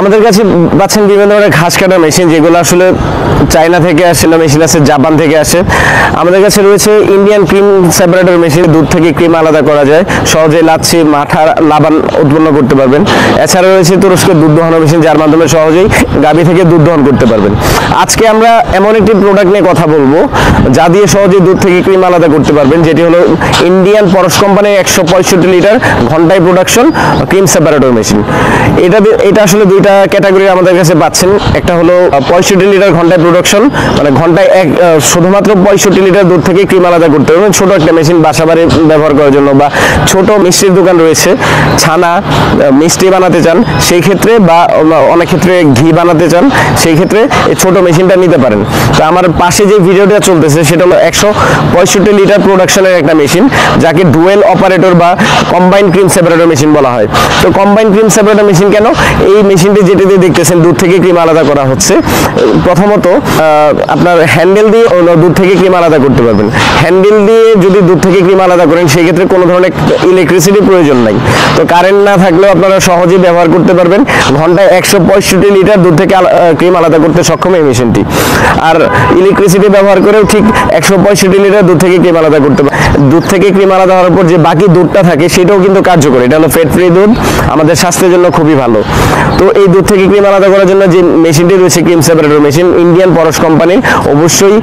আমাদের কাছে পাচ্ছেন বিভিন্ন ধরনের ঘাস কাটা মেশিন, যেগুলো আসলে চায়না থেকে আসে না, মেশিন আছে জাপান থেকে আসে। আমাদের কাছে রয়েছে ইন্ডিয়ান ক্রিম সেপারেটর মেশিন, দুধ থেকে ক্রিম আলাদা করা যায়, সহজে লাচ্ছি মাঠা লাবান উৎপন্ন করতে পারবেন। এছাড়া রয়েছে তুরস্কের দুধ দোহানো মেশিন, যার মাধ্যমে সহজেই গাভী থেকে দুধ দহন করতে পারবেন। আজকে আমরা এমন একটি প্রোডাক্ট নিয়ে কথা বলবো যা দিয়ে সহজেই দুধ থেকে ক্রিম আলাদা করতে পারবেন, যেটি হলো ইন্ডিয়ান পরশ কোম্পানির 165 লিটার ঘন্টায় প্রোডাকশন ক্রিম সেপারেটর মেশিন। এটা আসলে দুইটা ক্যাটাগরি আমাদের কাছে পাচ্ছেন। একটা হলো 65 লিটার ঘন্টায় প্রোডাকশন, মানে ঘন্টায় শুধুমাত্র 65 লিটার দুধ থেকে ক্রিম আলাদা করতে পারবেন। ছোট একটা মেশিন বাসা বাড়ি ব্যবহার করার জন্য, বা ছোট মিষ্টির দোকান রয়েছে, ছানা মিষ্টি বানাতে চান সেই ক্ষেত্রে, বা অনেক ক্ষেত্রে ঘি বানাতে চান সেই ক্ষেত্রে এই ছোট মেশিনটা নিতে পারেন। তো আমার পাশে যে ভিডিওটা চলতেছে সেটা হলো 165 লিটার প্রোডাকশনের একটা মেশিন, যাকে ডুয়েল অপারেটর বা কম্বাইন্ড ক্রিম সেপারেটর মেশিন বলা হয়। তো কম্বাইন্ড ক্রিম সেপারেটর মেশিন কেন? এই মেশিনটি যেটিতে দেখতেছেন দুধ থেকে ক্রিম আলাদা করা হচ্ছে, প্রথমত আপনার হ্যান্ডেল দিয়ে দুধ থেকে ক্রিম আলাদা করতে পারবেন। হ্যান্ডেল দিয়ে যদি দুধ থেকে ক্রিম আলাদা করেন সেই ক্ষেত্রে কোনো ধরনের ইলেকট্রিসিটির প্রয়োজন নাই। তো কারেন্ট না থাকলেও আপনারা সহজেই ব্যবহার করতে পারবেন। ঘন্টায় 165 লিটার দুধ থেকে ক্রিম আলাদা করতে সক্ষম এই মেশিনটি। আর ইলেকট্রিসিটি ব্যবহার করেও ঠিক 165 লিটার দুধ থেকে ক্রিম আলাদা করতে পারবেন। দুধ থেকে ক্রিম আলাদা হওয়ার পর যে বাকি দুধটা থাকে সেটাও কিন্তু কার্যকর। এটা হলো ফ্যাট ফ্রি দুধ, আমাদের স্বাস্থ্যের জন্য খুবই ভালো। তো এই দুধ থেকে ক্রিম আলাদা করার জন্য যে মেশিনটি রয়েছে ক্রিম সেপারেটর মেশিন, ইন্ডিয়ান পরশ কোম্পানির, অবশ্যই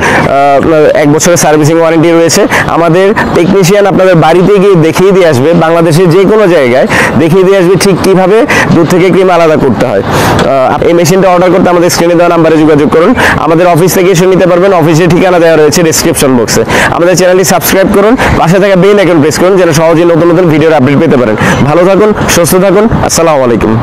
1 বছরের সার্ভিসিং ওয়ারেন্টি রয়েছে। আমাদের টেকনিশিয়ান আপনাদের বাড়িতে গিয়ে দেখিয়ে দিয়ে আসবে, বাংলাদেশের যে কোনো জায়গায় দেখিয়ে দিয়ে আসবে ঠিক কিভাবে দুধ থেকে ক্রিম আলাদা করতে হয়। এই মেশিনটা অর্ডার করতে আমাদের স্ক্রিনে দেওয়া নাম্বারে যোগাযোগ করুন। আমাদের অফিস থেকে এসে নিতে পারবেন। অফিসের ঠিকানা দেওয়া রয়েছে ডেসক্রিপশন বক্সে। আমাদের চ্যানেলটি সাবস্ক্রাইব করুন, পাশে থাকা বেল আইকন প্রেস করুন, যেন সহজেই নতুন নতুন ভিডিওর আপডেট পেতে পারেন। ভালো থাকুন, সুস্থ থাকুন। আসসালামু আলাইকুম।